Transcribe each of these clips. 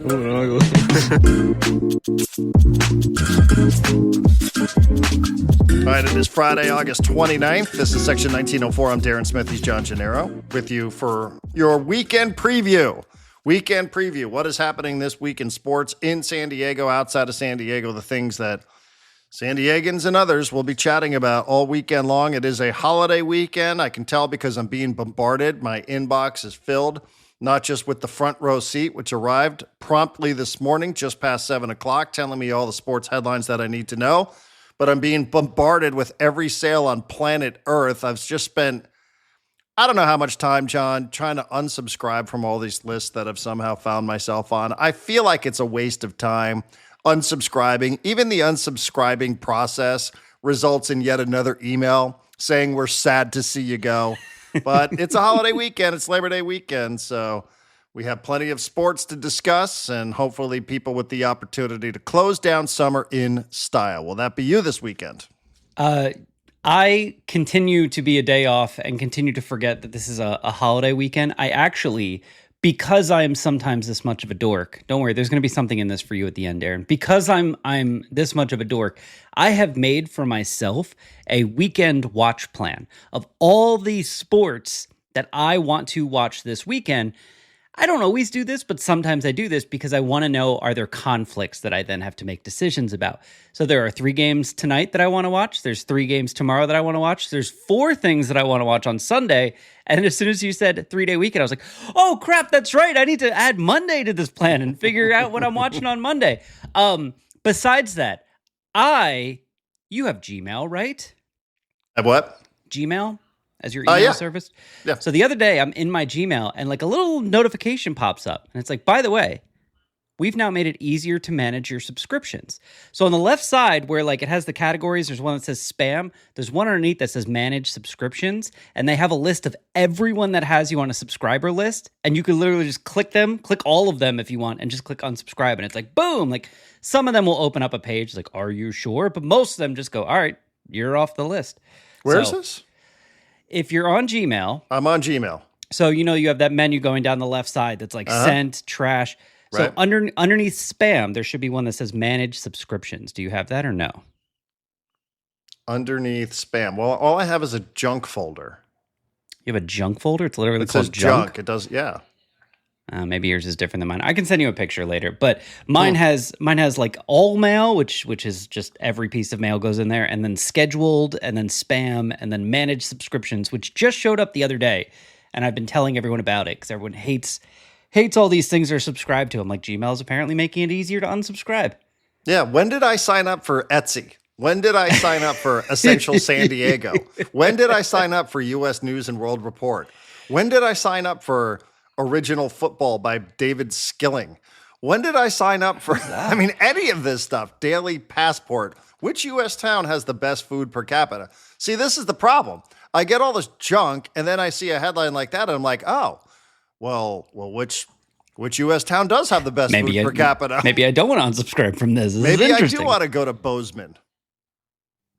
All right, it is Friday, August 29th. This is Section 1904. I'm Darren Smith. He's John Gennaro with you for your weekend preview. Weekend preview. What is happening this week in sports in San Diego, outside of San Diego, the things that San Diegans and others will be chatting about all weekend long. It is a holiday weekend. I can tell because I'm being bombarded. My inbox is filled, not just with the front row seat, which arrived promptly this morning, just past 7 o'clock, telling me all the sports headlines that I need to know, but I'm being bombarded with every sale on planet Earth. I've just spent, I don't know how much time, John, trying to unsubscribe from all these lists that I've somehow found myself on. I feel like it's a waste of time unsubscribing. Even the unsubscribing process results in yet another email saying we're sad to see you go. But it's a holiday weekend. It's Labor Day weekend. So we have plenty of sports to discuss and hopefully people with the opportunity to close down summer in style. Will that be you this weekend? I continue to be a day off and continue to forget that this is a holiday weekend. I actually, because I am sometimes this much of a dork, don't worry, there's going to be something in this for you at the end, Darren. Because I'm this much of a dork, I have made for myself a weekend watch plan of all the sports that I want to watch this weekend. I don't always do this, but sometimes I do this because I want to know, are there conflicts that I then have to make decisions about? So there are 3 games tonight that I want to watch. There's 3 games tomorrow that I want to watch. There's 4 things that I want to watch on Sunday. And as soon as you said 3-day weekend, I was like, oh, crap, that's right. I need to add Monday to this plan and figure out what I'm watching on Monday. Besides that, you have Gmail, right? Have what? Gmail? As your email service? Yeah. So the other day, I'm in my Gmail, and like a little notification pops up. And it's like, by the way, we've now made it easier to manage your subscriptions. So on the left side, where like it has the categories, there's one that says spam. There's one underneath that says manage subscriptions. And they have a list of everyone that has you on a subscriber list. And you can literally just click all of them if you want, and just click unsubscribe. And it's like, boom, like some of them will open up a page like, are you sure? But most of them just go, all right, you're off the list. Where is this? If you're on Gmail. I'm on Gmail. So, you have that menu going down the left side that's like sent, trash. So Right. underneath spam, there should be one that says manage subscriptions. Do you have that or no? Underneath spam. Well, all I have is a junk folder. You have a junk folder? It's literally It says called junk. It does, yeah. Maybe yours is different than mine. I can send you a picture later, but mine has like all mail, which is just every piece of mail goes in there, and then scheduled, and then spam, and then managed subscriptions, which just showed up the other day, and I've been telling everyone about it because everyone hates all these things they're subscribed to. I'm like, Gmail is apparently making it easier to unsubscribe. Yeah. When did I sign up for Etsy? When did I sign up for Essential San Diego? When did I sign up for U.S. News and World Report? When did I sign up for Original Football by David Skilling? When did I sign up for, any of this stuff? Daily Passport. Which U.S. town has the best food per capita? See, this is the problem. I get all this junk, and then I see a headline like that, and I'm like, oh, well, which U.S. town does have the best food per capita? Maybe I don't want to unsubscribe from this. Maybe I do want to go to Bozeman.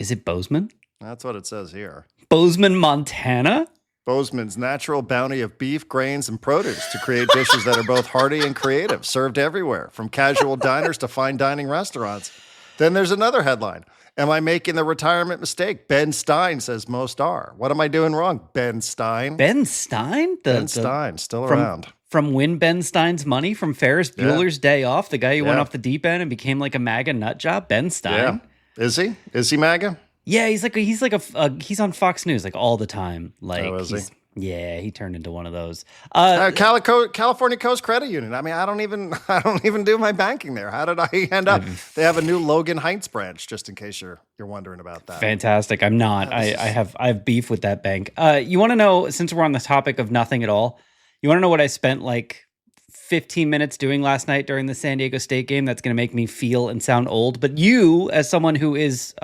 Is it Bozeman? That's what it says here. Bozeman, Montana? Bozeman's natural bounty of beef, grains, and produce to create dishes that are both hearty and creative, served everywhere, from casual diners to fine dining restaurants. Then there's another headline. Am I making the retirement mistake? Ben Stein says most are. What am I doing wrong? Ben Stein? Ben Stein? Ben Stein, still around. From Win Ben Stein's Money, from Ferris Bueller's Day Off, the guy who went off the deep end and became like a MAGA nut job, Ben Stein. Yeah. Is he? Is he MAGA? Yeah, he's on Fox News like all the time. Like, is he? Yeah, he turned into one of those. California Coast Credit Union. I don't even do my banking there. How did I end up? They have a new Logan Heights branch, just in case you're wondering about that. Fantastic. I'm not. I have beef with that bank. You want to know, since we're on the topic of nothing at all, you want to know what I spent like 15 minutes doing last night during the San Diego State game that's going to make me feel and sound old? But you, as someone who is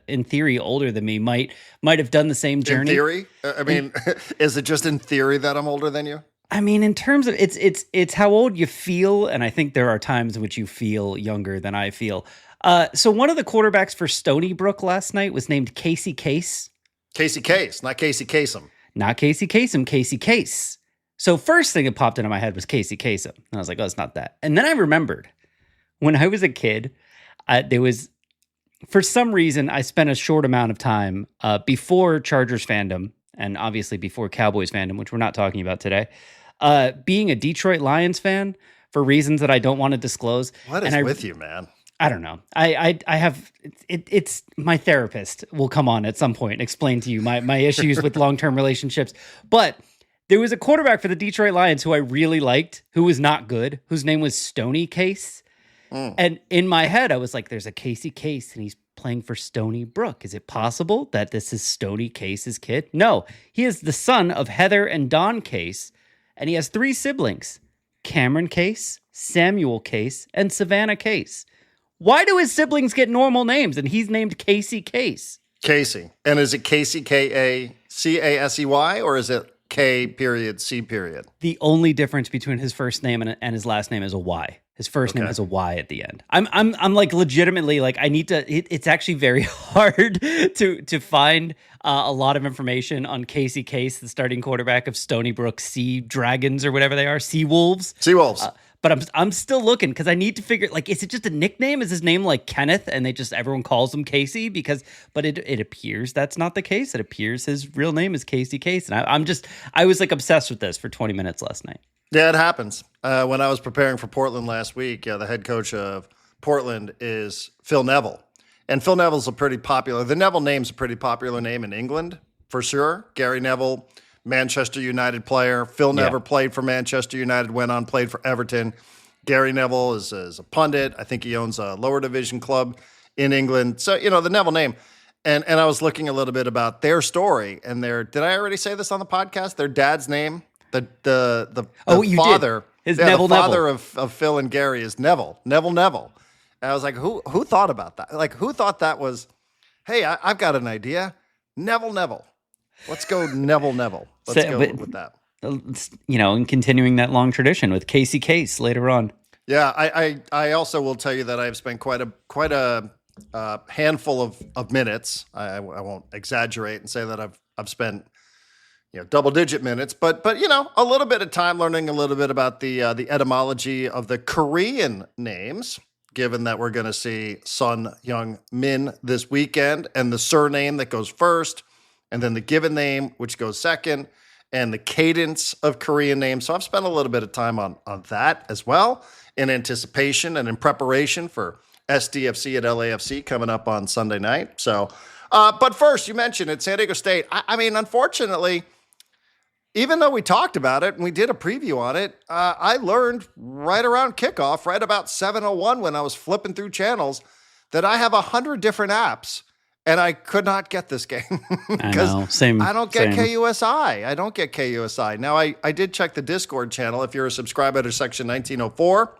in theory older than me, might have done the same journey. In theory? Is it just in theory that I'm older than you? I mean, in terms of it's how old you feel, and I think there are times in which you feel younger than I feel. So one of the quarterbacks for Stony Brook last night was named Casey Case. Casey Case, not Casey Kasem. Not Casey Kasem, Casey Case. So first thing that popped into my head was Casey Kasem. And I was like, oh, it's not that. And then I remembered when I was a kid, there was, for some reason, I spent a short amount of time before Chargers fandom and obviously before Cowboys fandom, which we're not talking about today, being a Detroit Lions fan for reasons that I don't want to disclose. What is with you, man? I don't know. I have it's my therapist will come on at some point and explain to you my issues with long-term relationships. But there was a quarterback for the Detroit Lions who I really liked, who was not good, whose name was Stony Case. And in my head, I was like, there's a Casey Case and he's playing for Stony Brook. Is it possible that this is Stony Case's kid? No, he is the son of Heather and Don Case, and he has 3 siblings, Cameron Case, Samuel Case, and Savannah Case. Why do his siblings get normal names and he's named Casey Case? Casey. And is it Casey, K-A-C-A-S-E-Y, or is it K.C.? The only difference between his first name and his last name is a Y. His first name has a Y at the end. I'm like legitimately like I need to. It's actually very hard to find a lot of information on Casey Case, the starting quarterback of Stony Brook Sea Dragons or whatever they are, Sea Wolves. But I'm still looking because I need to figure, like, is it just a nickname? Is his name like Kenneth and everyone calls him Casey? But it appears that's not the case. It appears his real name is Casey Case. And I was like obsessed with this for 20 minutes last night. Yeah, it happens. When I was preparing for Portland last week, the head coach of Portland is Phil Neville. And Phil Neville's the Neville name's a pretty popular name in England, for sure. Gary Neville, Manchester United player. Phil never played for Manchester United, went on, played for Everton. Gary Neville is a pundit. I think he owns a lower division club in England. So, the Neville name. And I was looking a little bit about their story and did I already say this on the podcast? Their dad's name, the father. Did. Neville the father of Phil and Gary is Neville. Neville. And I was like, who thought about that? Like, who thought that was, hey, I've got an idea. Neville. Let's go Neville. Let's go with that. And continuing that long tradition with Casey Case later on. Yeah, I also will tell you that I've spent quite a handful of minutes. I won't exaggerate and say that I've spent double-digit minutes, but a little bit of time learning a little bit about the etymology of the Korean names, given that we're going to see Sun Young Min this weekend, and the surname that goes first, and then the given name, which goes second, and the cadence of Korean names. So I've spent a little bit of time on that as well, in anticipation and in preparation for SDFC at LAFC coming up on Sunday night. So, but first, you mentioned it, San Diego State. I mean, unfortunately, even though we talked about it and we did a preview on it, I learned right around kickoff, right about 7:01 when I was flipping through channels, that I have 100 different apps and I could not get this game because I don't get KUSI. I don't get KUSI. Now, I did check the Discord channel. If you're a subscriber to Section 1904,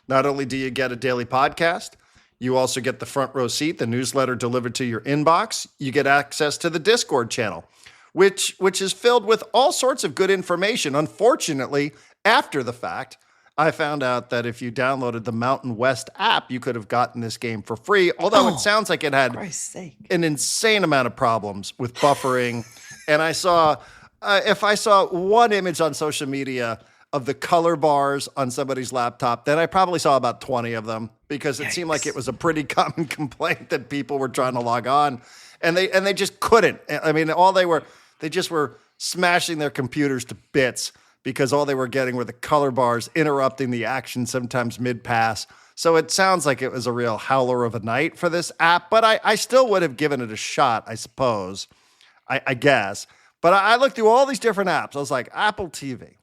not only do you get a daily podcast, you also get the front row seat, the newsletter delivered to your inbox. You get access to the Discord channel, which is filled with all sorts of good information. Unfortunately, after the fact, I found out that if you downloaded the Mountain West app, you could have gotten this game for free, although it sounds like it had an insane amount of problems with buffering. And I saw, if I saw one image on social media of the color bars on somebody's laptop, then I probably saw about 20 of them, because it seemed like it was a pretty common complaint that people were trying to log on and they just couldn't. I mean, they just were smashing their computers to bits because all they were getting were the color bars interrupting the action sometimes mid-pass. So it sounds like it was a real howler of a night for this app, but I still would have given it a shot, I suppose, I guess. But I looked through all these different apps. I was like, Apple TV,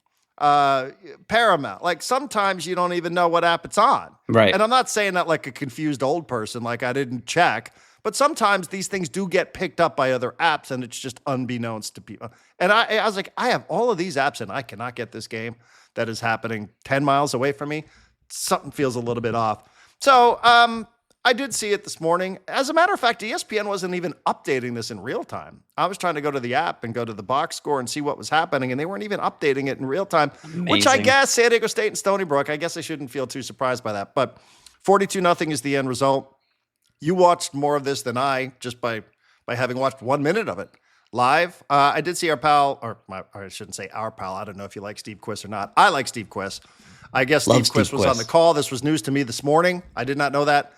Paramount. Like, sometimes you don't even know what app it's on. Right. And I'm not saying that like a confused old person, like I didn't check. But sometimes these things do get picked up by other apps, and it's just unbeknownst to people. And I was like, I have all of these apps, and I cannot get this game that is happening 10 miles away from me. Something feels a little bit off. So I did see it this morning. As a matter of fact, ESPN wasn't even updating this in real time. I was trying to go to the app and go to the box score and see what was happening, and they weren't even updating it in real time. Amazing. Which I guess San Diego State and Stony Brook, I guess I shouldn't feel too surprised by that. But 42-0 is the end result. You watched more of this than I, just by having watched 1 minute of it live. I did see our pal, or I shouldn't say our pal. I don't know if you like Steve Quiss or not. I like Steve Quiss. I guess Steve Quiss was on the call. This was news to me this morning. I did not know that.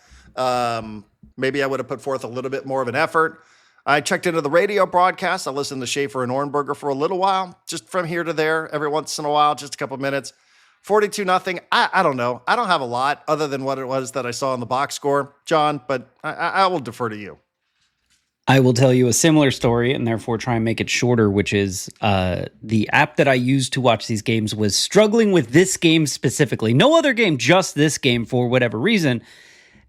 Maybe I would have put forth a little bit more of an effort. I checked into the radio broadcast. I listened to Schaefer and Ornberger for a little while, just from here to there, every once in a while, just a couple minutes. 42-0. I don't know. I don't have a lot other than what it was that I saw in the box score, John, but I will defer to you. I will tell you a similar story and therefore try and make it shorter, which is the app that I used to watch these games was struggling with this game specifically. No other game, just this game for whatever reason.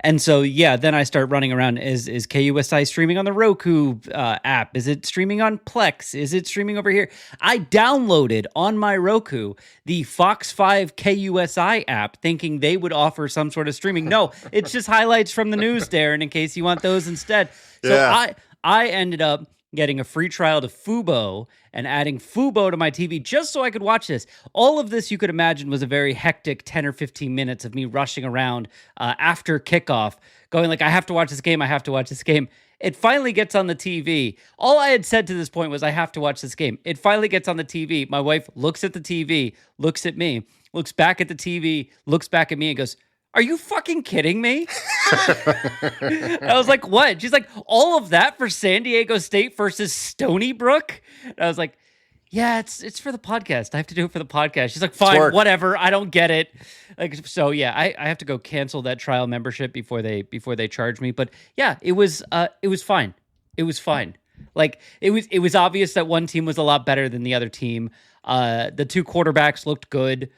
And so, yeah, then I start running around. Is KUSI streaming on the Roku app? Is it streaming on Plex? Is it streaming over here? I downloaded on my Roku the Fox 5 KUSI app thinking they would offer some sort of streaming. No, it's just highlights from the news, Darren, in case you want those instead. So yeah. I ended up getting a free trial to Fubo and adding Fubo to my TV just so I could watch this. All of this, you could imagine, was a very hectic 10 or 15 minutes of me rushing around after kickoff, going like, I have to watch this game, I have to watch this game. It finally gets on the TV. All I had said to this point was, I have to watch this game. It finally gets on the TV. My wife looks at the TV, looks at me, looks back at the TV, looks back at me and goes, are you fucking kidding me? I was like, what? She's like, all of that for San Diego State versus Stony Brook? And I was like, yeah, it's for the podcast. I have to do it for the podcast. She's like, fine, whatever. I don't get it. Like, so yeah, I have to go cancel that trial membership before they charge me. But yeah, it was fine. It was fine. Like it was obvious that one team was a lot better than the other team. The two quarterbacks looked good.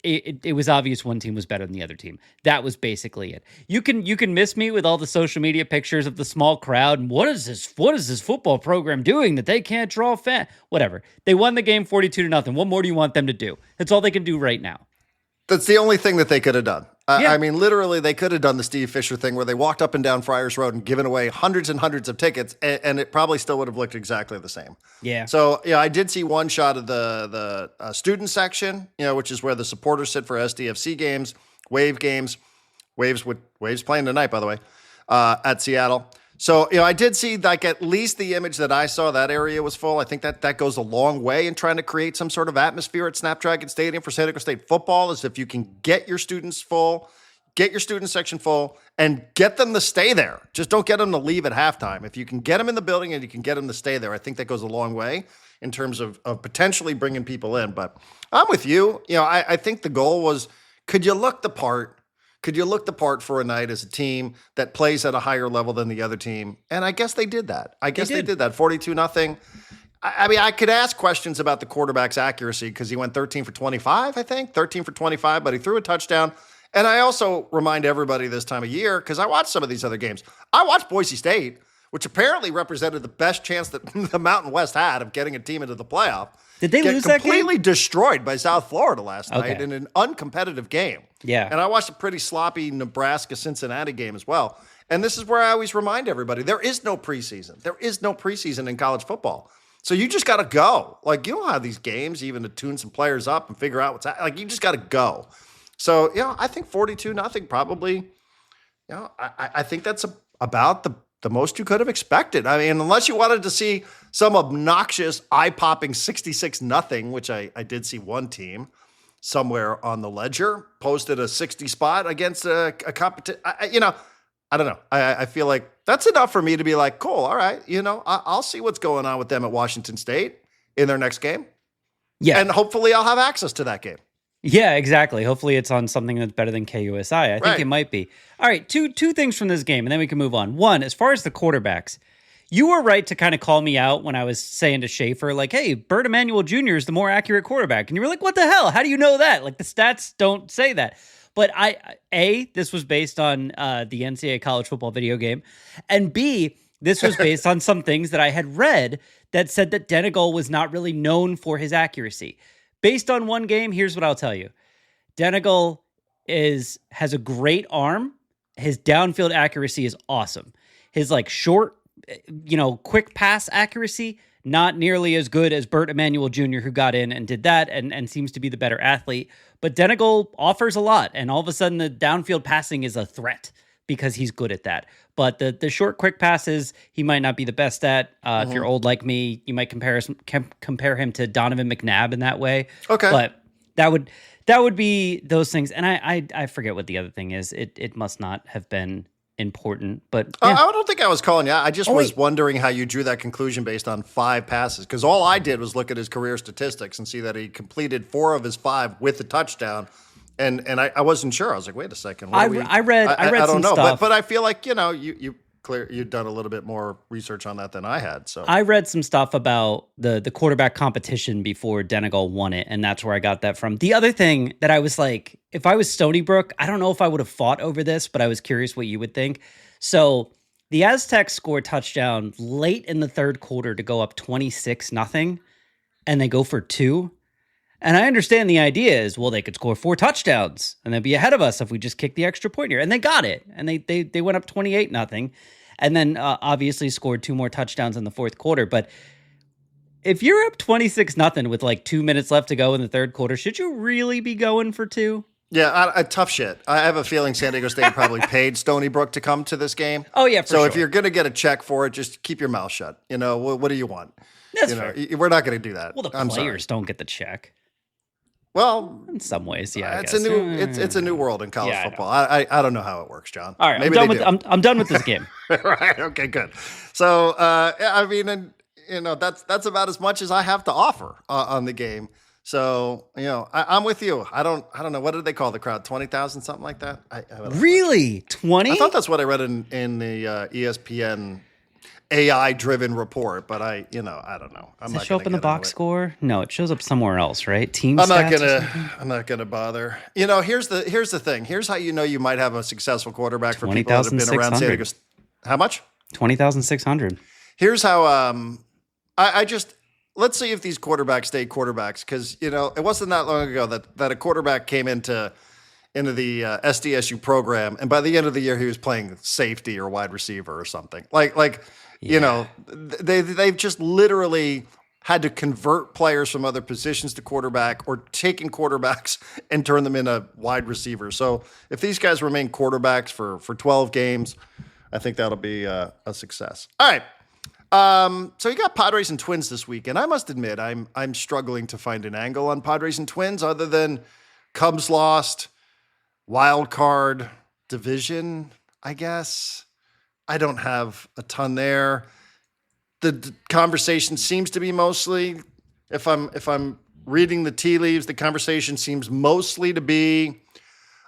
It was obvious one team was better than the other team. That was basically it. You can miss me with all the social media pictures of the small crowd and what is this football program doing that they can't draw fan? Whatever. They won the game 42-0. What more do you want them to do? That's all they can do right now. That's the only thing that they could have done. I mean, literally, they could have done the Steve Fisher thing where they walked up and down Friars Road and given away hundreds and hundreds of tickets, and it probably still would have looked exactly the same. Yeah. So, I did see one shot of the student section, which is where the supporters sit for SDFC games, Wave games. Waves playing tonight, by the way, at Seattle. So, I did see, like, at least the image that I saw, that area was full. I think that goes a long way in trying to create some sort of atmosphere at Snapdragon Stadium for San Diego State football, is if you can get your students full, get your student section full, and get them to stay there. Just don't get them to leave at halftime. If you can get them in the building and you can get them to stay there, I think that goes a long way in terms of potentially bringing people in. But I'm with you. I think the goal was, could you look the part? Could you look the part for a night as a team that plays at a higher level than the other team? And I guess they did that. They did that. 42-0. I mean, I could ask questions about the quarterback's accuracy because he went 13 for 25, I think. 13 for 25, but he threw a touchdown. And I also remind everybody this time of year, because I watched some of these other games. I watched Boise State, which apparently represented the best chance that the Mountain West had of getting a team into the playoff. Did they lose that game? Completely destroyed by South Florida last night in an uncompetitive game. Yeah. And I watched a pretty sloppy Nebraska-Cincinnati game as well. And this is where I always remind everybody, there is no preseason. There is no preseason in college football. So you just got to go. Like, you don't have these games even to tune some players up and figure out what's happening. Like, you just got to go. So, I think 42-0 probably, I think that's about the most you could have expected. I mean, unless you wanted to see some obnoxious, eye-popping 66-0, which I did see one team somewhere on the ledger posted a 60 spot against a competition. I don't know. I feel like that's enough for me to be like, cool, all right. I'll see what's going on with them at Washington State in their next game. Yeah. And hopefully I'll have access to that game. Yeah, exactly. Hopefully it's on something that's better than KUSI. I think it might be. All right, two things from this game, and then we can move on. One, as far as the quarterbacks, you were right to kind of call me out when I was saying to Schaefer, like, hey, Bert Emanuel Jr. is the more accurate quarterback. And you were like, what the hell? How do you know that? Like, the stats don't say that. But this was based on the NCAA college football video game. And B, this was based on some things that I had read that said that Denegal was not really known for his accuracy. Based on one game, here's what I'll tell you. Denegal has a great arm. His downfield accuracy is awesome. His short, quick pass accuracy, not nearly as good as Bert Emanuel Jr., who got in and did that and seems to be the better athlete. But Denegal offers a lot, and all of a sudden the downfield passing is a threat because he's good at that. But the short, quick passes, he might not be the best at. If you're old like me, you might compare him to Donovan McNabb in that way. Okay. But that would be those things. And I forget what the other thing is. It must not have been important, but I don't think I was calling you. I just was wondering how you drew that conclusion based on 5 passes, because all I did was look at his career statistics and see that he completed 4 of his 5 with a touchdown, and I wasn't sure. I was like, wait a second. I read I don't some know, stuff, but I feel like you've done a little bit more research on that than I had. So I read some stuff about the quarterback competition before Denegal won it, and that's where I got that from. The other thing that I was like, if I was Stony Brook, I don't know if I would have fought over this, but I was curious what you would think. So the Aztecs scored touchdown late in the third quarter to go up 26-0, and they go for 2. And I understand the idea is, well, they could score 4 touchdowns and they'd be ahead of us if we just kick the extra point here. And they got it. And they went up 28-0, and then obviously scored 2 more touchdowns in the fourth quarter. But if you're up 26-0 with like 2 minutes left to go in the third quarter, should you really be going for 2? Yeah, tough shit. I have a feeling San Diego State probably paid Stony Brook to come to this game. Oh, yeah, for sure. So if you're going to get a check for it, just keep your mouth shut. What do you want? That's fair. We're not going to do that. Well, the players don't get the check. Well, in some ways, yeah. It's a new world in college football. I don't know how it works, John. All right, Maybe I'm done with this game. Right. Okay. Good. So I mean, that's about as much as I have to offer on the game. So I'm with you. I don't know, what did they call the crowd? 20,000, something like that. Really? 20? I thought that's what I read in the ESPN AI-driven report, but I don't know. Does it show up in the box score? No, it shows up somewhere else, right? Team I'm stats not gonna bother. Here's the thing. Here's how you might have a successful quarterback for people that have been around San Diego. How much? 20,600. Here's how. I just let's see if these quarterbacks stay quarterbacks, because it wasn't that long ago that a quarterback came into the SDSU program, and by the end of the year he was playing safety or wide receiver or something. They've just literally had to convert players from other positions to quarterback, or taking quarterbacks and turn them into wide receivers. So if these guys remain quarterbacks for 12 games, I think that'll be a success. All right. So you got Padres and Twins this week, and I must admit I'm struggling to find an angle on Padres and Twins other than Cubs lost, wild card, division, I guess. I don't have a ton there. The conversation seems to be mostly, if I'm reading the tea leaves, the conversation seems mostly to be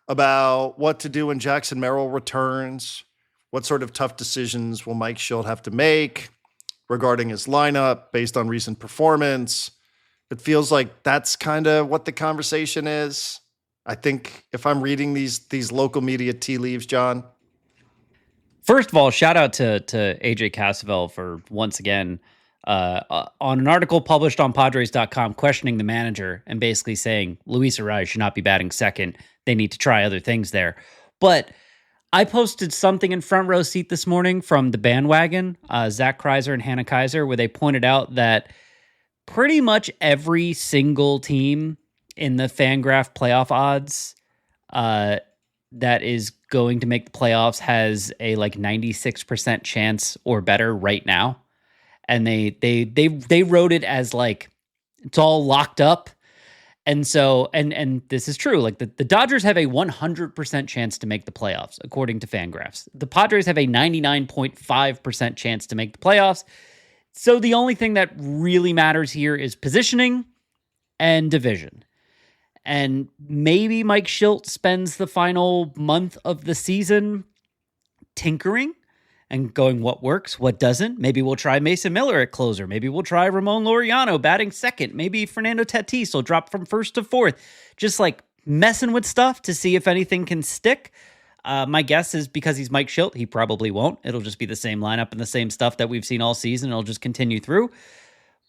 about what to do when Jackson Merrill returns. What sort of tough decisions will Mike Schilt have to make regarding his lineup based on recent performance? It feels like that's kind of what the conversation is. I think if I'm reading these local media tea leaves, John. First of all, shout out to AJ Cassavell for once again on an article published on Padres.com questioning the manager and basically saying Luis Arraez should not be batting second. They need to try other things there. But I posted something in Front Row Seat this morning from the bandwagon, Zach Kreiser and Hannah Kaiser, where they pointed out that pretty much every single team in the Fangraph playoff odds that is going to make the playoffs has a 96% chance or better right now. And they wrote it as it's all locked up. And so, and this is true, the Dodgers have a 100% chance to make the playoffs, according to Fangraphs. The Padres have a 99.5% chance to make the playoffs. So the only thing that really matters here is positioning and division. And maybe Mike Schilt spends the final month of the season tinkering and going, what works, what doesn't. Maybe we'll try Mason Miller at closer. Maybe we'll try Ramon Laureano batting second. Maybe Fernando Tatis will drop from first to fourth. Just messing with stuff to see if anything can stick. My guess is because he's Mike Schilt, he probably won't. It'll just be the same lineup and the same stuff that we've seen all season. It'll just continue through.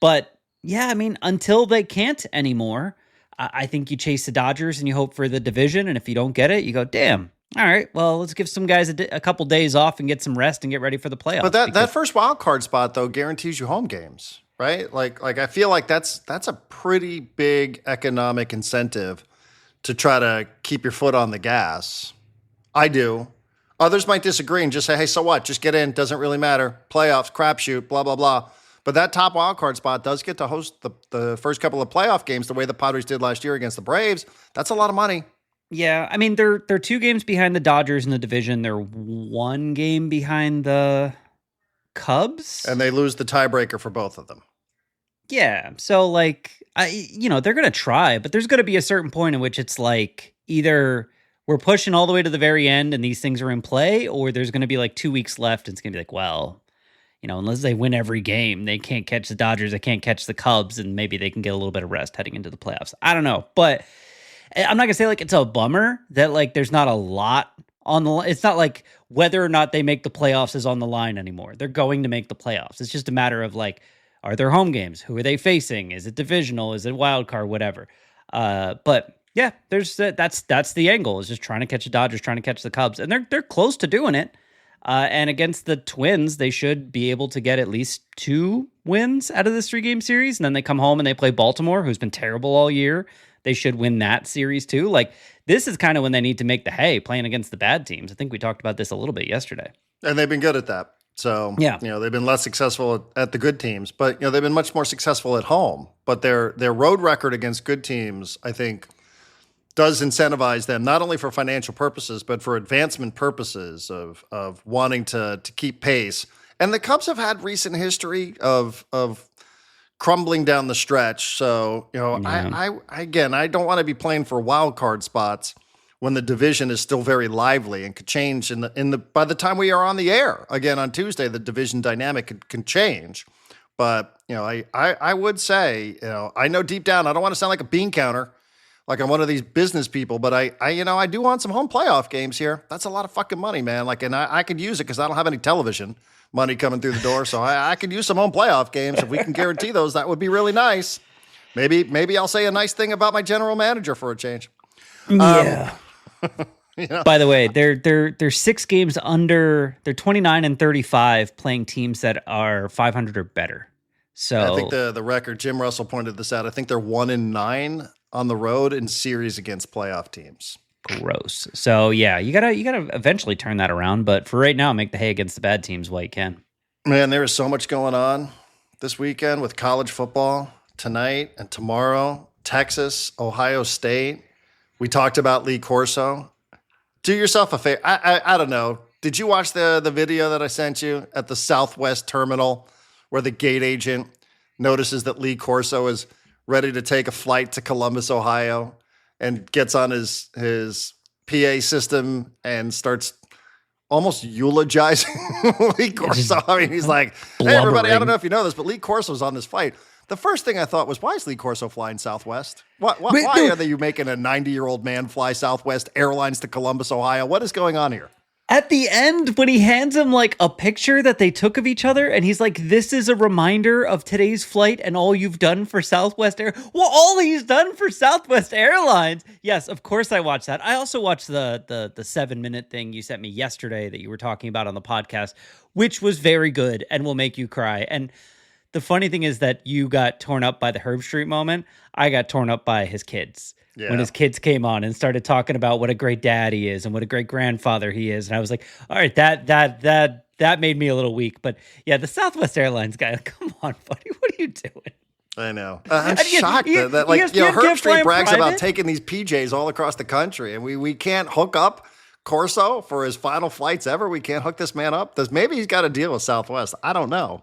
But yeah, I mean, until they can't anymore, I think you chase the Dodgers and you hope for the division. And if you don't get it, you go, damn. All right, well, let's give some guys a couple days off and get some rest and get ready for the playoffs. But that first wild card spot, though, guarantees you home games, right? I feel like that's a pretty big economic incentive to try to keep your foot on the gas. I do. Others might disagree and just say, hey, so what? Just get in. Doesn't really matter. Playoffs, crapshoot, blah, blah, blah. But that top wild card spot does get to host the first couple of playoff games the way the Padres did last year against the Braves. That's a lot of money. Yeah, I mean, they're 2 games behind the Dodgers in the division. They're 1 game behind the Cubs. And they lose the tiebreaker for both of them. Yeah, so like, they're going to try, but there's going to be a certain point in which it's like either we're pushing all the way to the very end and these things are in play, or there's going to be like 2 weeks left and it's going to be like, well, unless they win every game, they can't catch the Dodgers, they can't catch the Cubs, and maybe they can get a little bit of rest heading into the playoffs. I don't know, but I'm not going to say like it's a bummer that like there's not a lot on the line. It's not like whether or not they make the playoffs is on the line anymore. They're going to make the playoffs. It's just a matter of like, are there home games? Who are they facing? Is it divisional? Is it wild card? Whatever. But yeah, there's that's the angle, is just trying to catch the Dodgers, trying to catch the Cubs, and they're close to doing it. And against the Twins, they should be able to get at least 2 wins out of this 3-game series. And then they come home and they play Baltimore, who's been terrible all year. They should win that series too. Like, this is kind of when they need to make the hay, playing against the bad teams. I think we talked about this a little bit yesterday. And they've been good at that. So, yeah, they've been less successful at the good teams, but, they've been much more successful at home. But their road record against good teams, I think, does incentivize them not only for financial purposes, but for advancement purposes of wanting to keep pace. And the Cubs have had recent history of crumbling down the stretch. So, I don't want to be playing for wild card spots when the division is still very lively and could change by the time we are on the air again on Tuesday. The division dynamic can change. But, I would say, I know deep down, I don't want to sound like a bean counter, like I'm one of these business people, but I do want some home playoff games here. That's a lot of fucking money, man. Like, and I could use it because I don't have any television money coming through the door. So I could use some home playoff games. If we can guarantee those, that would be really nice. Maybe I'll say a nice thing about my general manager for a change. Yeah. By the way, they're 6 games under. They're 29-35 playing teams that are 500 or better. So I think the record, Jim Russell pointed this out, I think they're 1-9 on the road in series against playoff teams. Gross. So yeah, you gotta eventually turn that around. But for right now, make the hay against the bad teams while you can. Man, there is so much going on this weekend with college football tonight and tomorrow. Texas, Ohio State. We talked about Lee Corso. Do yourself a favor. I don't know. Did you watch the video that I sent you at the Southwest Terminal where the gate agent notices that Lee Corso is ready to take a flight to Columbus, Ohio, and gets on his PA system and starts almost eulogizing Lee Corso? I mean, he's like, hey, everybody, I don't know if you know this, but Lee Corso's on this flight. The first thing I thought was, why is Lee Corso flying Southwest? Why are you making a 90-year-old man fly Southwest Airlines to Columbus, Ohio? What is going on here? At the end, when he hands him like a picture that they took of each other, and he's like, this is a reminder of today's flight and all you've done for Southwest Air. Well, all he's done for Southwest Airlines. Yes, of course I watched that. I also watched the 7-minute thing you sent me yesterday that you were talking about on the podcast, which was very good and will make you cry. And the funny thing is that you got torn up by the Herb Street moment. I got torn up by his kids. Yeah. When his kids came on and started talking about what a great dad he is and what a great grandfather he is. And I was like, all right, that made me a little weak. But yeah, the Southwest Airlines guy, come on, buddy, what are you doing? I know. I'm shocked that Herb Street brags about taking these PJs all across the country, and we can't hook up Corso for his final flights ever. We can't hook this man up. Maybe he's got a deal with Southwest. I don't know.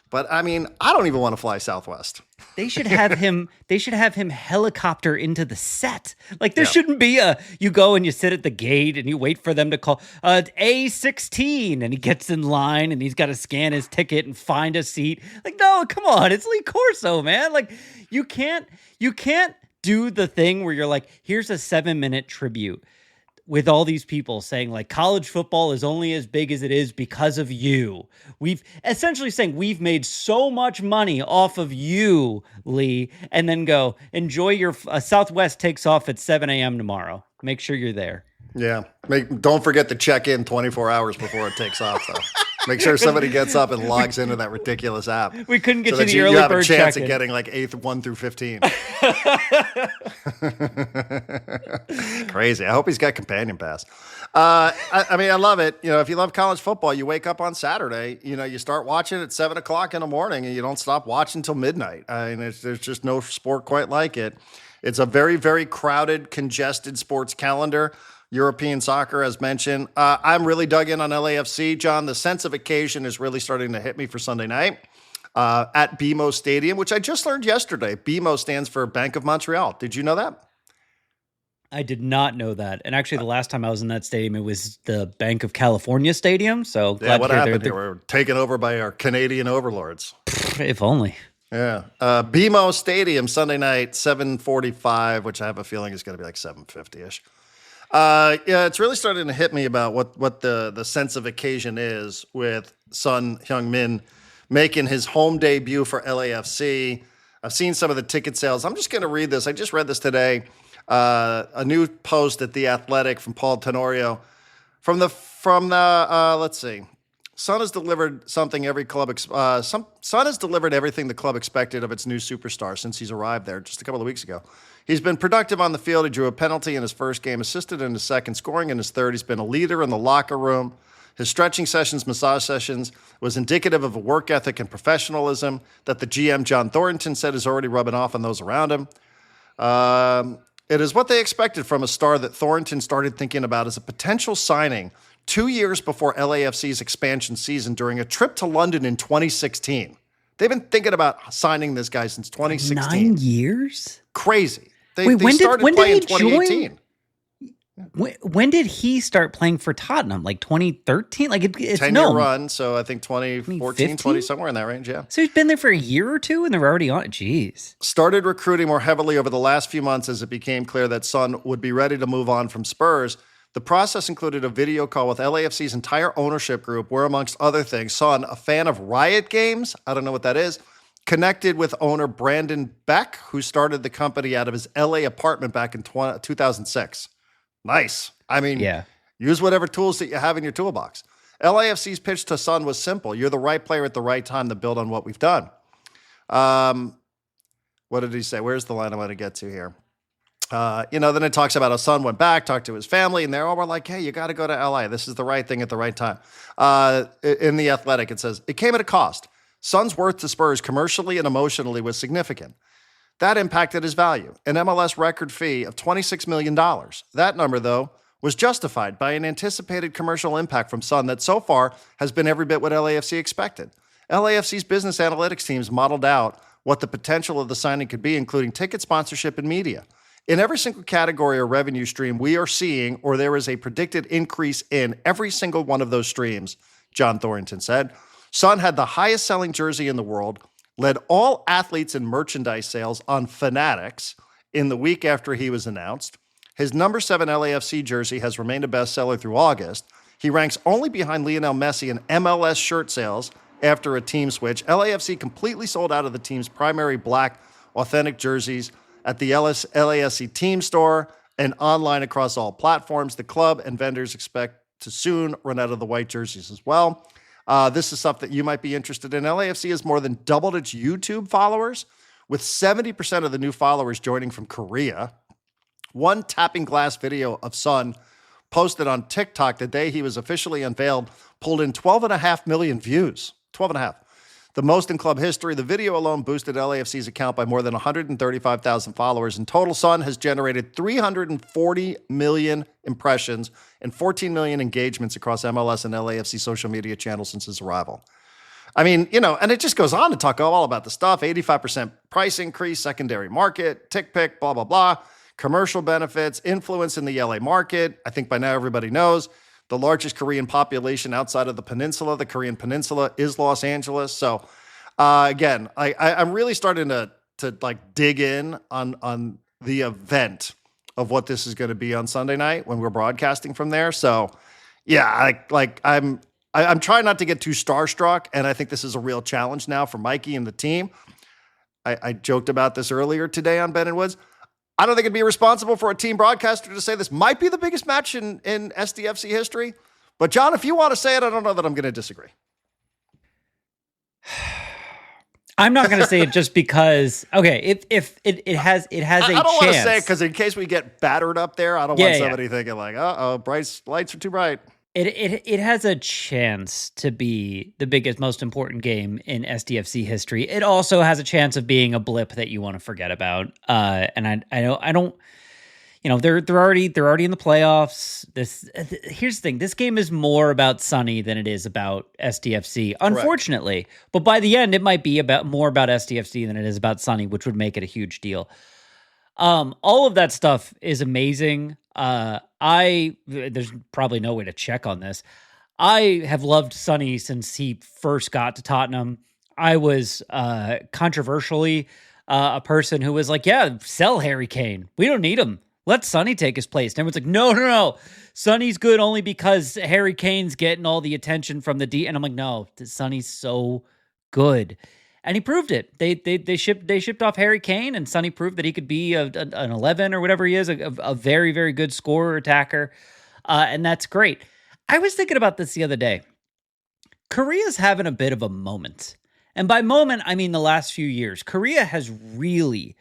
But I mean, I don't even want to fly Southwest. They should have him. They should have him helicopter into the set. Like there shouldn't be you go and you sit at the gate and you wait for them to call A16, and he gets in line and he's got to scan his ticket and find a seat. Like, no, come on, it's Lee Corso, man. Like you can't do the thing where you're like, here's a 7-minute tribute with all these people saying like college football is only as big as it is because of you. We've essentially saying we've made so much money off of you, Lee, and then go enjoy your Southwest takes off at 7 a.m. tomorrow. Make sure you're there. Yeah. Don't forget to check in 24 hours before it takes off though. Make sure somebody gets up and logs into that ridiculous app. We couldn't get so to the you early have bird a chance check-in. of getting like 8th 1 through 15. Crazy. I hope he's got companion pass. I mean, I love it. You know, if you love college football, you wake up on Saturday, you know, you start watching at 7 o'clock in the morning and you don't stop watching until midnight. I mean, there's just no sport quite like it. It's a very, very crowded, congested sports calendar. European soccer, as mentioned. I'm really dug in on LAFC, John. The sense of occasion is really starting to hit me for Sunday night at BMO Stadium, which I just learned yesterday. BMO stands for Bank of Montreal. Did you know that? I did not know that. And actually, the last time I was in that stadium, it was the Bank of California Stadium. So glad yeah, what to hear happened here? We're taken over by our Canadian overlords. If only. Yeah. BMO Stadium, Sunday night, 7:45, which I have a feeling is going to be like 7:50-ish. Yeah, it's really starting to hit me about what the sense of occasion is with Son Heung-min making his home debut for LAFC. I've seen some of the ticket sales. I'm just going to read this. I just read this today. A new post at The Athletic from Paul Tenorio. From the let's see. Son has delivered something Son has delivered everything the club expected of its new superstar since he's arrived there just a couple of weeks ago. He's been productive on the field. He drew a penalty in his first game, assisted in his second, scoring in his third. He's been a leader in the locker room. His stretching sessions, massage sessions was indicative of a work ethic and professionalism that the GM, John Thornton, said is already rubbing off on those around him. It is what they expected from a star that Thornton started thinking about as a potential signing 2 years before LAFC's expansion season during a trip to London in 2016. They've been thinking about signing this guy since 2016. 9 years? Crazy. They Wait, started when playing did he in 2018. When did he start playing for Tottenham? Like 2013? Like it's 10-year run, so I think 2014, 2015? 20, somewhere in that range, yeah. So he's been there for a year or two and they're already on it. Jeez. Started recruiting more heavily over the last few months as it became clear that Son would be ready to move on from Spurs. The process included a video call with LAFC's entire ownership group, where, amongst other things, Son, a fan of Riot Games, I don't know what that is, connected with owner Brandon Beck, who started the company out of his LA apartment back in 2006. Nice. I mean, Yeah. use whatever tools that you have in your toolbox. LAFC's pitch to Son was simple. You're the right player at the right time to build on what we've done. What did he say? Where's the line I want to get to here? Then it talks about how Son went back, talked to his family, and they all were like, hey, you got to go to LA. This is the right thing at the right time. In The Athletic, it says, it came at a cost. Son's worth to Spurs commercially and emotionally was significant. That impacted his value, an MLS record fee of $26 million. That number, though, was justified by an anticipated commercial impact from Son that so far has been every bit what LAFC expected. LAFC's business analytics teams modeled out what the potential of the signing could be, including ticket sponsorship and media. In every single category or revenue stream we are seeing, or there is a predicted increase in every single one of those streams, John Thornton said. Son had the highest selling jersey in the world, led all athletes in merchandise sales on Fanatics in the week after he was announced. His number 7 LAFC jersey has remained a bestseller through August. He ranks only behind Lionel Messi in MLS shirt sales after a team switch. LAFC completely sold out of the team's primary black authentic jerseys at the LAFC team store and online across all platforms. The club and vendors expect to soon run out of the white jerseys as well. This is stuff that you might be interested in. LAFC has more than doubled its YouTube followers, with 70% of the new followers joining from Korea. One tapping glass video of Son posted on TikTok the day he was officially unveiled pulled in 12.5 million views. 12.5. The most in club history. The video alone boosted LAFC's account by more than 135,000 followers. In total, Son has generated 340 million impressions and 14 million engagements across MLS and LAFC social media channels since his arrival. I mean, and it just goes on to talk all about the stuff. 85% price increase, secondary market, tick pick, blah, blah, blah. Commercial benefits, influence in the LA market. I think by now everybody knows the largest Korean population outside of the peninsula, the Korean peninsula, is Los Angeles. So, again, I'm really starting to like dig in on the event of what this is going to be on Sunday night when we're broadcasting from there. So, yeah, I'm trying not to get too starstruck, and I think this is a real challenge now for Mikey and the team. I joked about this earlier today on Ben and Woods. I don't think it'd be responsible for a team broadcaster to say this might be the biggest match in SDFC history. But, John, if you want to say it, I don't know that I'm going to disagree. I'm not going to say it just because. Okay, if it has a chance. I don't want to say it because in case we get battered up there, I don't want somebody thinking like, bright lights are too bright. It has a chance to be the biggest, most important game in SDFC history. It also has a chance of being a blip that you want to forget about. And I don't. They're already in the playoffs. Here's the thing: this game is more about Sonny than it is about SDFC, unfortunately. Correct. But by the end, it might be more about SDFC than it is about Sonny, which would make it a huge deal. All of that stuff is amazing. There's probably no way to check on this. I have loved Sonny since he first got to Tottenham. I was controversially a person who was like, "Yeah, sell Harry Kane. We don't need him. Let Sonny take his place." And everyone's like, no. Sonny's good only because Harry Kane's getting all the attention from the D. And I'm like, no, Sonny's so good. And he proved it. They shipped off Harry Kane, and Sonny proved that he could be an 11 or whatever he is, a very, very good scorer, attacker. And that's great. I was thinking about this the other day. Korea's having a bit of a moment. And by moment, I mean the last few years. Korea has really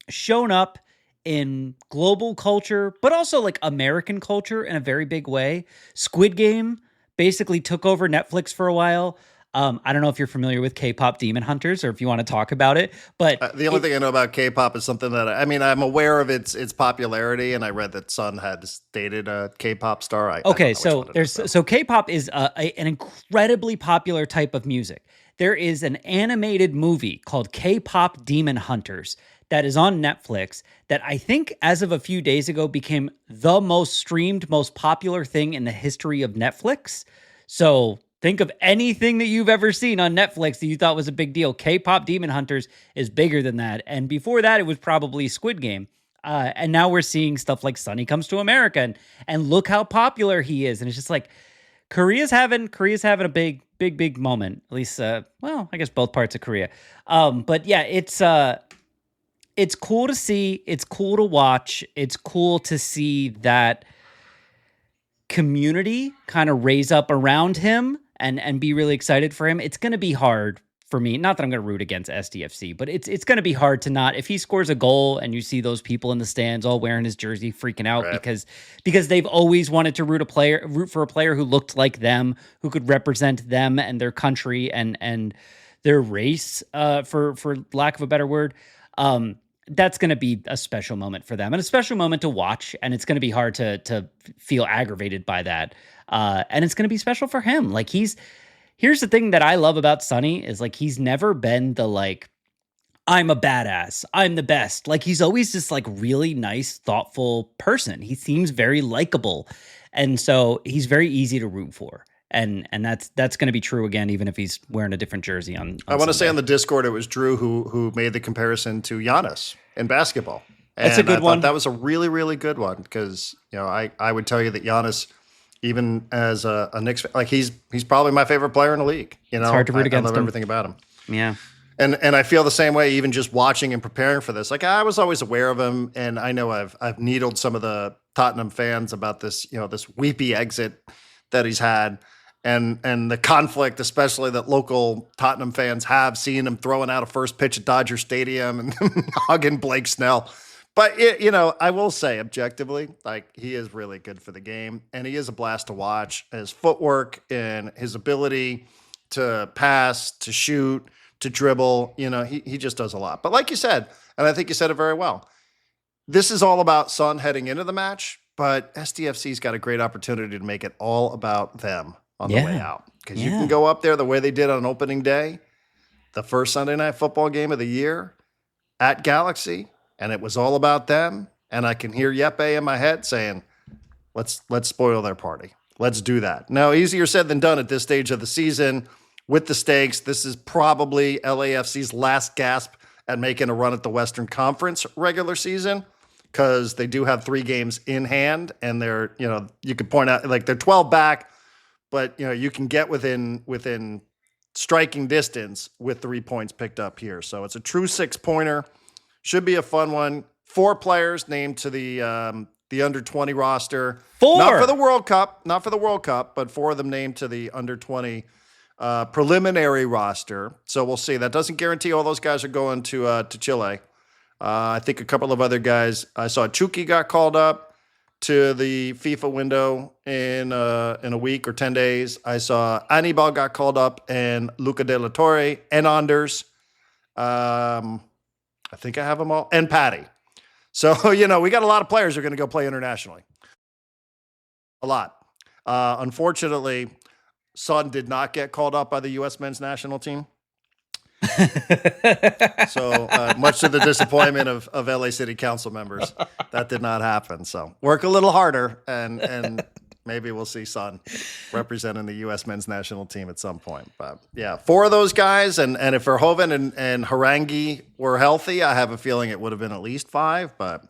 shown up in global culture, but also like American culture in a very big way. Squid Game basically took over Netflix for a while. I don't know if you're familiar with K-pop Demon Hunters or if you want to talk about it, but the only thing I know about K-pop is something that I'm aware of its popularity, and I read that Sun had dated a K-pop star. So K-pop is an incredibly popular type of music. There is an animated movie called K-pop Demon Hunters that is on Netflix that I think as of a few days ago became the most streamed, most popular thing in the history of Netflix. So think of anything that you've ever seen on Netflix that you thought was a big deal. K-pop Demon Hunters is bigger than that. And before that, it was probably Squid Game. And now we're seeing stuff like Sonny Comes to America, and look how popular he is. And it's just like, Korea's having a big moment. At least, I guess both parts of Korea. But yeah, it's cool to see. It's cool to watch. It's cool to see that community kind of raise up around him and be really excited for him. It's going to be hard for me. Not that I'm going to root against SDFC, but it's going to be hard to not, if he scores a goal and you see those people in the stands all wearing his jersey freaking out because they've always wanted to root for a player who looked like them, who could represent them and their country and their race, for lack of a better word. That's going to be a special moment for them and a special moment to watch. And it's going to be hard to feel aggravated by that. And it's going to be special for him. Like here's the thing that I love about Sonny is like, he's never been the like, I'm a badass, I'm the best. Like he's always just like really nice, thoughtful person. He seems very likable. And so he's very easy to root for. And that's going to be true again, even if he's wearing a different jersey on I want to say on the Discord, it was Drew who made the comparison to Giannis in basketball. And that's a good one. That was a really, really good one because, I would tell you that Giannis, even as a Knicks fan, like he's probably my favorite player in the league. It's hard to root against him. I love everything about him. Yeah. And I feel the same way, even just watching and preparing for this. Like I was always aware of him, and I know I've needled some of the Tottenham fans about this, this weepy exit that he's had. And the conflict, especially that local Tottenham fans have, seeing him throwing out a first pitch at Dodger Stadium and hugging Blake Snell. But, I will say objectively, like he is really good for the game, and he is a blast to watch. His footwork and his ability to pass, to shoot, to dribble, he just does a lot. But like you said, and I think you said it very well, this is all about Son heading into the match, but SDFC's got a great opportunity to make it all about them on the way out. Because you can go up there the way they did on opening day, the first Sunday night football game of the year at Galaxy, and it was all about them. And I can hear Yeppe in my head saying, let's spoil their party. Let's do that. Now, easier said than done at this stage of the season with the stakes. This is probably LAFC's last gasp at making a run at the Western Conference regular season, because they do have 3 games in hand, and they're, you could point out like they're 12 back, but you can get within striking distance with 3 points picked up here. So it's a true 6-pointer. Should be a fun one. 4 players named to the under 20 roster. 4. Not for the World Cup, but 4 of them named to the under 20 preliminary roster. So we'll see. That doesn't guarantee all those guys are going to Chile. I think a couple of other guys. I saw Chucky got called up to the FIFA window in a week or 10 days. I saw Anibal got called up, and Luca De La Torre, and Anders. I think I have them all, and Patty. So, we got a lot of players who are going to go play internationally. A lot. Unfortunately, Son did not get called up by the U.S. men's national team. So much to the disappointment of LA City Council members, that did not happen. So work a little harder, and maybe we'll see Son representing the U.S. men's national team at some point. But yeah, 4 of those guys, and if Verhoeven and Harangi were healthy, I have a feeling it would have been at least 5. But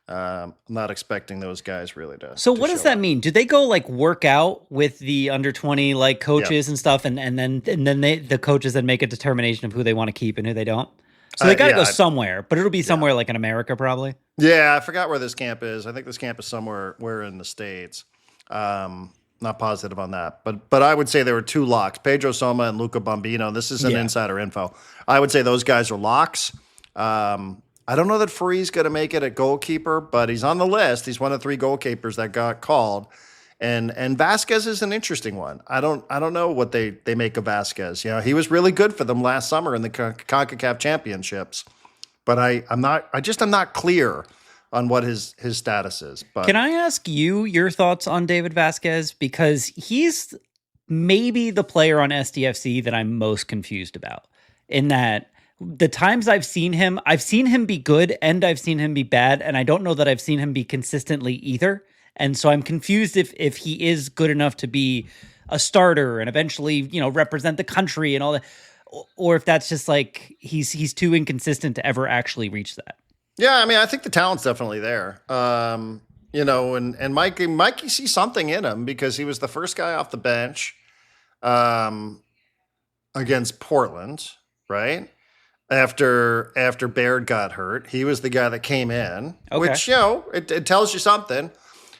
I'm not expecting those guys really to. So what does that mean? Do they go work out with the under 20 coaches and stuff, and then the coaches then make a determination of who they want to keep and who they don't? So they got to go somewhere, but it'll be somewhere in America probably. Yeah, I forgot where this camp is. I think this camp is somewhere in the States. Not positive on that, but I would say there were 2 locks: Pedro Soma and Luca Bombino. This is an insider info. I would say those guys are locks. I don't know that Free's going to make it at goalkeeper, but he's on the list. He's one of 3 goalkeepers that got called, and Vasquez is an interesting one. I don't know what they make of Vasquez. He was really good for them last summer in the CONCACAF championships, but I'm not clear on what his status is. But can I ask you your thoughts on David Vasquez, because he's maybe the player on SDFC that I'm most confused about, in that the times I've seen him be good and I've seen him be bad, and I don't know that I've seen him be consistently either. And so I'm confused if he is good enough to be a starter and eventually, represent the country and all that, or if that's just he's too inconsistent to ever actually reach that. Yeah, I mean, I think the talent's definitely there. And Mikey sees something in him, because he was the first guy off the bench against Portland, right? After Baird got hurt, he was the guy that came in, which, it tells you something.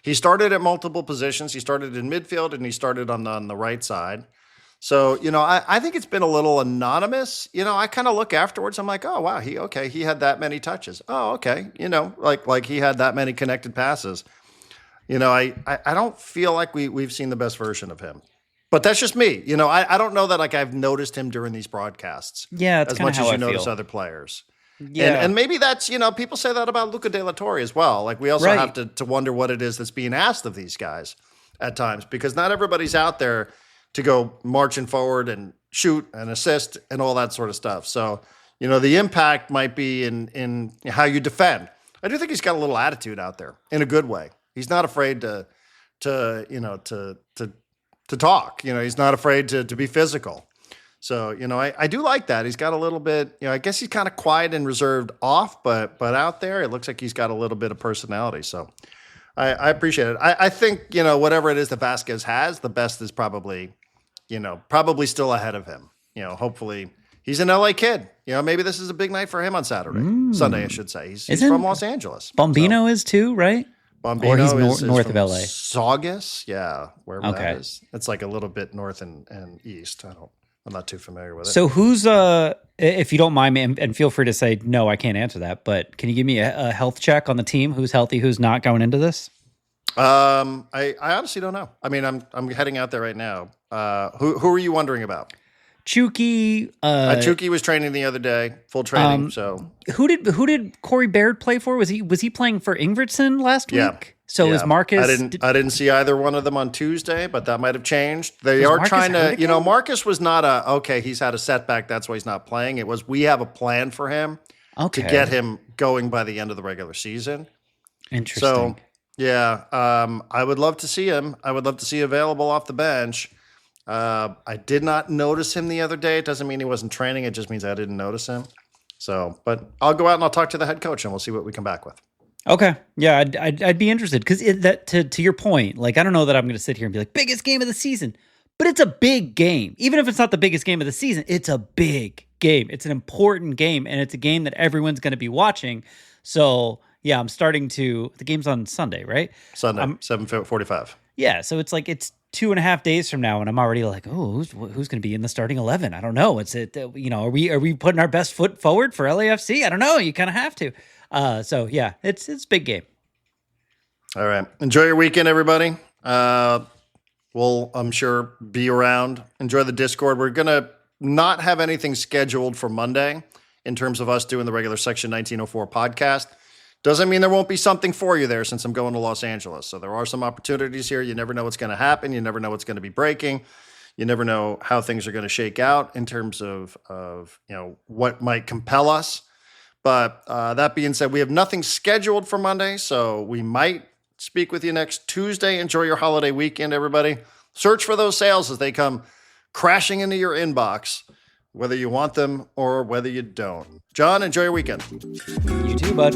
He started at multiple positions. He started in midfield, and he started on the right side. So, I think it's been a little anonymous. I kind of look afterwards. I'm like, oh, wow, he had that many touches. Oh, okay. Like he had that many connected passes. I don't feel like we've seen the best version of him. But that's just me. I don't know that I've noticed him during these broadcasts. Yeah, it's as much how as you I notice feel. other players. Yeah. And maybe that's, people say that about Luca De La Torre as well. We also have to wonder what it is that's being asked of these guys at times, because not everybody's out there to go marching forward and shoot and assist and all that sort of stuff. So, the impact might be in how you defend. I do think he's got a little attitude out there in a good way. He's not afraid to talk. He's not afraid to be physical. So, I do like that. He's got a little bit, I guess he's kind of quiet and reserved off, but out there, it looks like he's got a little bit of personality. So I appreciate it. I think, whatever it is that Vasquez has, the best is probably still ahead of him. Hopefully he's an LA kid. Maybe this is a big night for him on Sunday, I should say. He's from Los Angeles. Bombino is too, right? Bombino or he's is north of LA. Saugus, yeah, wherever that is. It's a little bit north and east. I'm not too familiar with it. So who's if you don't mind me, and feel free to say no, I can't answer that, but can you give me a health check on the team? Who's healthy, who's not going into this? I honestly don't know. I mean, I'm heading out there right now. Who are you wondering about? Chucky. Chucky was training the other day, full training. So who did Corey Baird play for? Was he playing for Ingvardsson last week? So is Marcus? I didn't see either one of them on Tuesday, but that might have changed. They are trying to, Marcus was not he's had a setback, that's why he's not playing. It was, we have a plan for him to get him going by the end of the regular season. Interesting. So yeah, I would love to see him. I would love to see available off the bench. I did not notice him the other day. It doesn't mean he wasn't training. It just means I didn't notice him. So, but I'll go out and I'll talk to the head coach and we'll see what we come back with. Okay. Yeah, I'd be interested, because to your point, I don't know that I'm going to sit here and be like, biggest game of the season, but it's a big game. Even if it's not the biggest game of the season, it's a big game. It's an important game, and it's a game that everyone's going to be watching. So Yeah, I'm starting to. The game's on Sunday, right? Sunday, 7:45. Yeah, so it's like it's 2.5 days from now, and I'm already like, oh, who's going to be in the starting 11? I don't know. Are we putting our best foot forward for LAFC? I don't know. You kind of have to. So yeah, it's a big game. All right, enjoy your weekend, everybody. We'll, I'm sure, be around. Enjoy the Discord. We're gonna not have anything scheduled for Monday in terms of us doing the regular Section 1904 podcast. Doesn't mean there won't be something for you there since I'm going to Los Angeles. So there are some opportunities here. You never know what's going to happen. You never know what's going to be breaking. You never know how things are going to shake out in terms of what might compel us. But that being said, we have nothing scheduled for Monday, so we might speak with you next Tuesday. Enjoy your holiday weekend, everybody. Search for those sales as they come crashing into your inbox, whether you want them or whether you don't. John, enjoy your weekend. You too, bud.